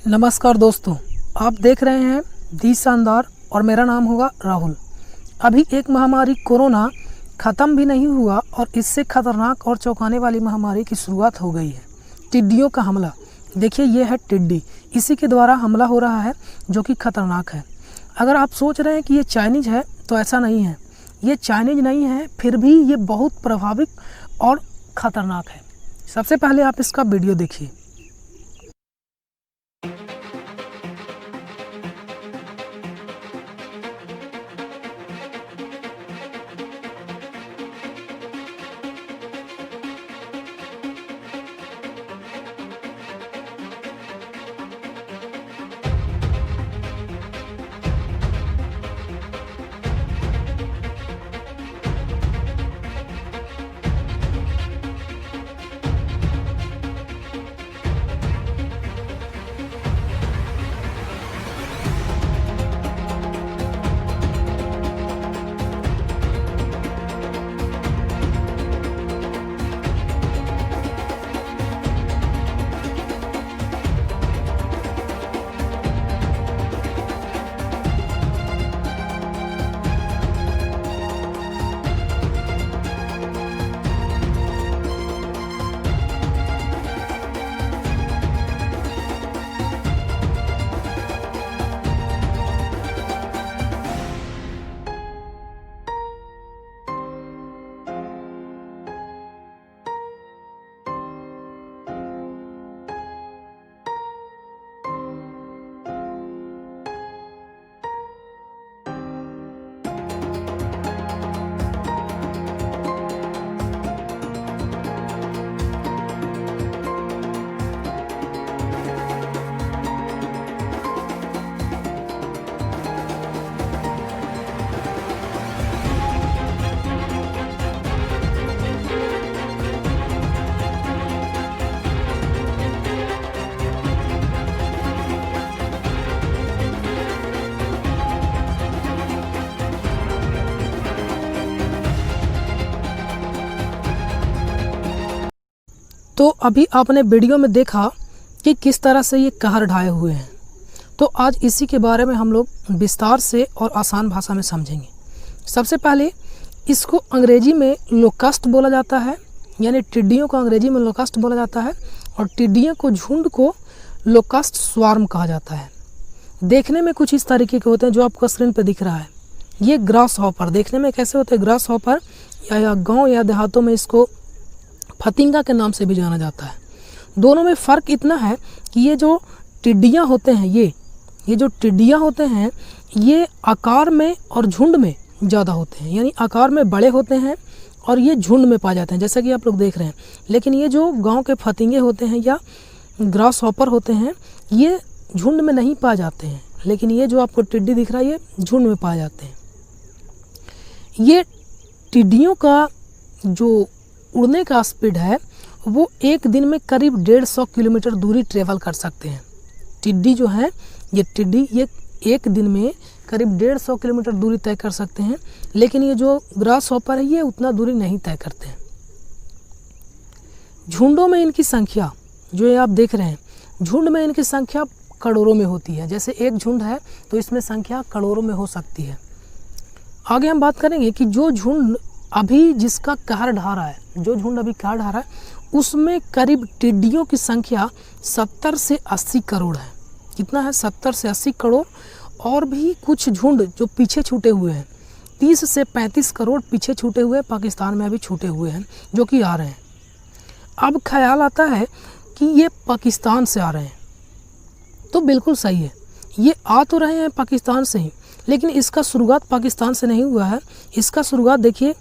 नमस्कार दोस्तों, आप देख रहे हैं दी शानदार और मेरा नाम होगा राहुल। अभी एक महामारी कोरोना ख़त्म भी नहीं हुआ और इससे ख़तरनाक और चौंकाने वाली महामारी की शुरुआत हो गई है। टिड्डियों का हमला। देखिए, ये है टिड्डी, इसी के द्वारा हमला हो रहा है जो कि ख़तरनाक है। अगर आप सोच रहे हैं कि ये चाइनीज़ है तो ऐसा नहीं है। ये चाइनीज़ नहीं है, फिर भी ये बहुत प्रभावित और ख़तरनाक है। सबसे पहले आप इसका वीडियो देखिए। तो अभी आपने वीडियो में देखा कि किस तरह से ये कहर ढाए हुए हैं। तो आज इसी के बारे में हम लोग विस्तार से और आसान भाषा में समझेंगे। सबसे पहले इसको अंग्रेजी में लोकस्ट बोला जाता है, यानी टिड्डियों को अंग्रेजी में लोकस्ट बोला जाता है, और टिड्डियों को झुंड को लोकस्ट स्वार्म कहा जाता है। देखने में कुछ इस तरीके के होते हैं जो आपको स्क्रीन पर दिख रहा है। ये ग्रास हॉपर देखने में कैसे होते हैं? ग्रास हॉपर या गाँव या देहातों में इसको फतिंगा के नाम से भी जाना जाता है। दोनों में फ़र्क इतना है कि ये जो टिड्डियाँ होते हैं ये जो टिड्डियाँ होते हैं ये आकार में और झुंड में ज़्यादा होते हैं, यानी आकार में बड़े होते हैं और ये झुंड में पाए जाते हैं, जैसा कि आप लोग देख रहे हैं। लेकिन ये जो गांव के फतिंगे होते हैं या ग्रास हॉपर होते हैं ये झुंड में नहीं पाए जाते हैं, लेकिन ये जो आपको टिड्डी दिख रहा है ये झुंड में पाए जाते हैं। ये टिड्डियों का जो उड़ने का स्पीड है वो एक दिन में करीब 150 किलोमीटर दूरी ट्रेवल कर सकते हैं। टिड्डी जो है ये एक दिन में करीब 150 किलोमीटर दूरी तय कर सकते हैं, लेकिन ये जो ग्रास हॉपर है ये उतना दूरी नहीं तय करते हैं। झुंडों में इनकी संख्या जो ये आप देख रहे हैं, झुंड में इनकी संख्या करोड़ों में होती है। जैसे एक झुंड है तो इसमें संख्या करोड़ों में हो सकती है। आगे हम बात करेंगे कि जो झुंड अभी जिसका कहर ढा रहा है, जो झुंड अभी कहर ढा रहा है उसमें करीब टिड्डियों की संख्या 70 से 80 करोड़ है। कितना है? 70 से 80 करोड़। और भी कुछ झुंड जो पीछे छूटे हुए हैं, 30 से 35 करोड़ पीछे छूटे हुए पाकिस्तान में अभी छूटे हुए हैं जो कि आ रहे हैं। अब ख्याल आता है कि ये पाकिस्तान से आ रहे हैं, तो बिल्कुल सही है, ये आ तो रहे हैं पाकिस्तान से ही, लेकिन इसका शुरुआत पाकिस्तान से नहीं हुआ है। इसका शुरुआत देखिए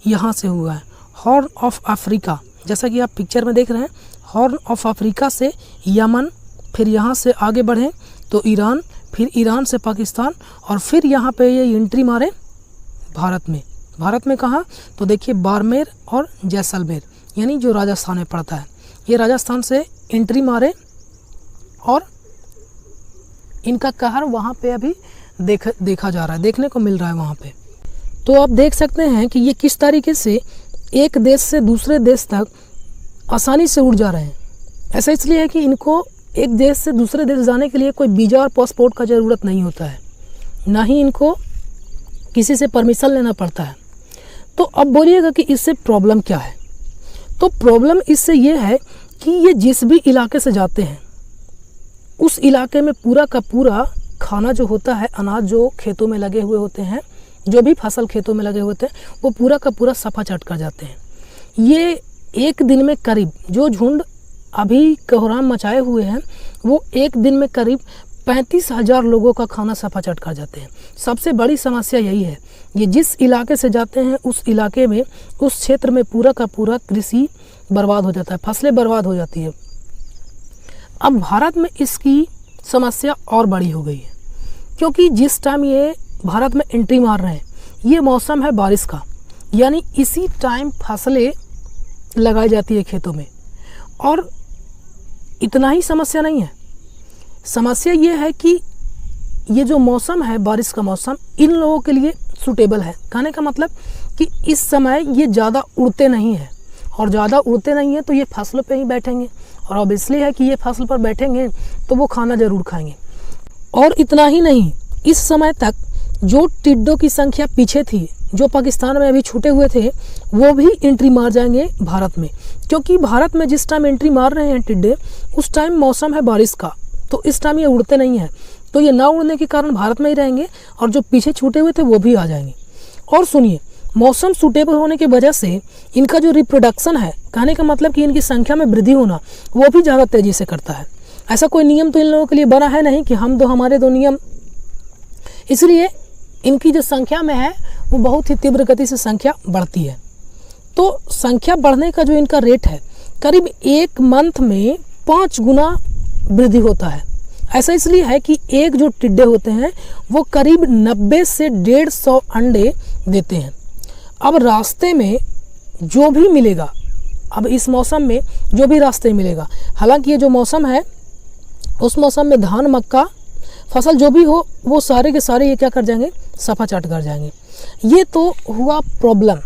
यहाँ से हुआ है, हॉर्न ऑफ अफ्रीका, जैसा कि आप पिक्चर में देख रहे हैं। हॉर्न ऑफ अफ्रीका से यमन, फिर यहाँ से आगे बढ़े तो ईरान, फिर ईरान से पाकिस्तान, और फिर यहाँ पे ये एंट्री मारे भारत में। भारत में कहाँ? तो देखिए बाड़मेर और जैसलमेर, यानी जो राजस्थान में पड़ता है। ये राजस्थान से एंट्री मारे और इनका कहर वहाँ पे अभी देखा जा रहा है, देखने को मिल रहा है वहाँ पे। तो आप देख सकते हैं कि ये किस तरीके से एक देश से दूसरे देश तक आसानी से उड़ जा रहे हैं। ऐसा इसलिए है कि इनको एक देश से दूसरे देश जाने के लिए कोई वीज़ा और पासपोर्ट का ज़रूरत नहीं होता है, ना ही इनको किसी से परमिशन लेना पड़ता है। तो अब बोलिएगा कि इससे प्रॉब्लम क्या है। तो प्रॉब्लम इससे ये है कि ये जिस भी इलाके से जाते हैं उस इलाके में पूरा का पूरा खाना जो होता है, अनाज जो खेतों में लगे हुए होते हैं, जो भी फसल खेतों में लगे होते हैं, वो पूरा का पूरा सफा चट कर जाते हैं। ये एक दिन में करीब जो झुंड अभी कोहराम मचाए हुए हैं वो एक दिन में करीब 35,000 लोगों का खाना सफा चट कर जाते हैं। सबसे बड़ी समस्या यही है, ये जिस इलाके से जाते हैं उस इलाके में, उस क्षेत्र में पूरा का पूरा कृषि बर्बाद हो जाता है, फसलें बर्बाद हो जाती है। अब भारत में इसकी समस्या और बड़ी हो गई है, क्योंकि जिस टाइम ये भारत में एंट्री मार रहे हैं, ये मौसम है बारिश का, यानी इसी टाइम फसलें लगाई जाती है खेतों में। और इतना ही समस्या नहीं है, समस्या ये है कि ये जो मौसम है बारिश का मौसम, इन लोगों के लिए सूटेबल है। कहने का मतलब कि इस समय ये ज़्यादा उड़ते नहीं हैं, और ज़्यादा उड़ते नहीं हैं तो ये फसलों पे ही बैठेंगे, और अब इसलिए है कि ये फसल पर बैठेंगे तो वो खाना ज़रूर खाएंगे। और इतना ही नहीं, इस समय तक जो टिड्डों की संख्या पीछे थी, जो पाकिस्तान में अभी छूटे हुए थे, वो भी एंट्री मार जाएंगे भारत में, क्योंकि भारत में जिस टाइम एंट्री मार रहे हैं टिड्डे, उस टाइम मौसम है बारिश का, तो इस टाइम ये उड़ते नहीं हैं। तो ये ना उड़ने के कारण भारत में ही रहेंगे, और जो पीछे छूटे हुए थे वो भी आ जाएंगे। और सुनिए, मौसम सूटेबल होने की वजह से इनका जो रिप्रोडक्शन है, कहने का मतलब कि इनकी संख्या में वृद्धि होना, वो भी ज़्यादा तेज़ी से करता है। ऐसा कोई नियम तो इन लोगों के लिए बना है नहीं कि हमारे दो नियम, इसलिए इनकी जो संख्या में है वो बहुत ही तीव्र गति से संख्या बढ़ती है। तो संख्या बढ़ने का जो इनका रेट है, करीब एक मंथ में 5 गुना वृद्धि होता है। ऐसा इसलिए है कि एक जो टिड्डे होते हैं वो करीब 90 से 150 अंडे देते हैं। अब रास्ते में जो भी मिलेगा, अब इस मौसम में जो भी रास्ते मिलेगा, हालांकि ये जो मौसम है उस मौसम में धान मक्का फसल जो भी हो वो सारे के सारे ये क्या कर जाएंगे, सफा चट कर जाएंगे। ये तो हुआ प्रॉब्लम।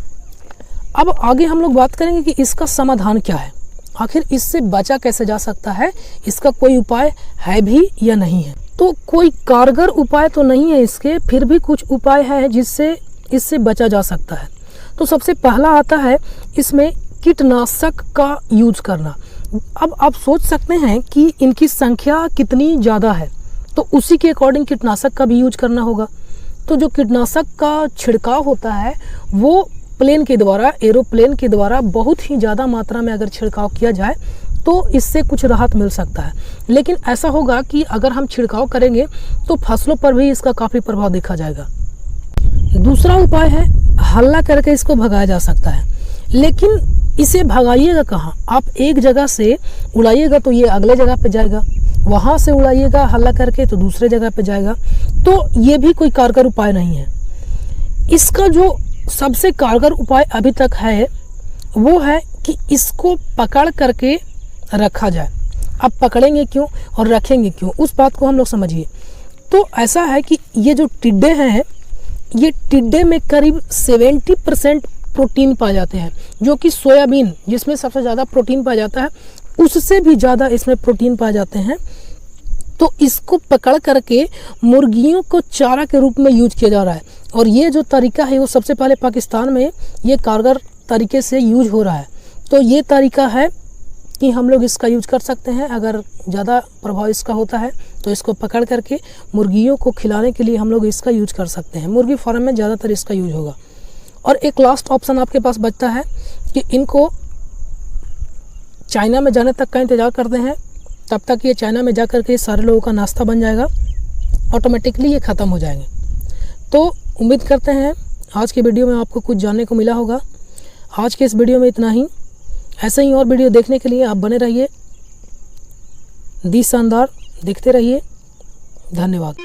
अब आगे हम लोग बात करेंगे कि इसका समाधान क्या है, आखिर इससे बचा कैसे जा सकता है, इसका कोई उपाय है भी या नहीं है। तो कोई कारगर उपाय तो नहीं है इसके, फिर भी कुछ उपाय है जिससे इससे बचा जा सकता है। तो सबसे पहला आता है इसमें कीटनाशक का यूज करना। अब आप सोच सकते हैं कि इनकी संख्या कितनी ज़्यादा है, तो उसी के अकॉर्डिंग कीटनाशक का भी यूज करना होगा। तो जो कीटनाशक का छिड़काव होता है वो प्लेन के द्वारा, एरोप्लेन के द्वारा बहुत ही ज़्यादा मात्रा में अगर छिड़काव किया जाए तो इससे कुछ राहत मिल सकता है। लेकिन ऐसा होगा कि अगर हम छिड़काव करेंगे तो फसलों पर भी इसका काफ़ी प्रभाव देखा जाएगा। दूसरा उपाय है हल्ला करके इसको भगाया जा सकता है, लेकिन इसे भगाइएगा कहाँ? आप एक जगह से उड़ाइएगा तो ये अगले जगह पे जाएगा, वहाँ से उड़ाइएगा हल्ला करके तो दूसरे जगह पे जाएगा, तो ये भी कोई कारगर उपाय नहीं है। इसका जो सबसे कारगर उपाय अभी तक है वो है कि इसको पकड़ करके रखा जाए। अब पकड़ेंगे क्यों और रखेंगे क्यों, उस बात को हम लोग समझिए। तो ऐसा है कि ये जो टिड्डे हैं, ये टिड्डे में करीब 70% प्रोटीन पाए जाते हैं, जो कि सोयाबीन जिसमें सबसे ज़्यादा प्रोटीन पाया जाता है उससे भी ज़्यादा इसमें प्रोटीन पाए जाते हैं। तो इसको पकड़ करके मुर्गियों को चारा के रूप में यूज किया जा रहा है, और ये जो तरीका है वो सबसे पहले पाकिस्तान में ये कारगर तरीके से यूज हो रहा है। तो ये तरीका है कि हम लोग इसका यूज कर सकते हैं। अगर ज़्यादा प्रभाव इसका होता है तो इसको पकड़ करके मुर्गियों को खिलाने के लिए हम लोग इसका यूज कर सकते हैं। मुर्गी फार्म में ज़्यादातर इसका यूज होगा। और एक लास्ट ऑप्शन आपके पास बचता है कि इनको चाइना में जाने तक का इंतज़ार करते हैं, तब तक ये चाइना में जा कर के सारे लोगों का नाश्ता बन जाएगा, ऑटोमेटिकली ये ख़त्म हो जाएंगे। तो उम्मीद करते हैं आज के वीडियो में आपको कुछ जानने को मिला होगा। आज के इस वीडियो में इतना ही। ऐसे ही और वीडियो देखने के लिए आप बने रहिए, दी शानदार देखते रहिए। धन्यवाद।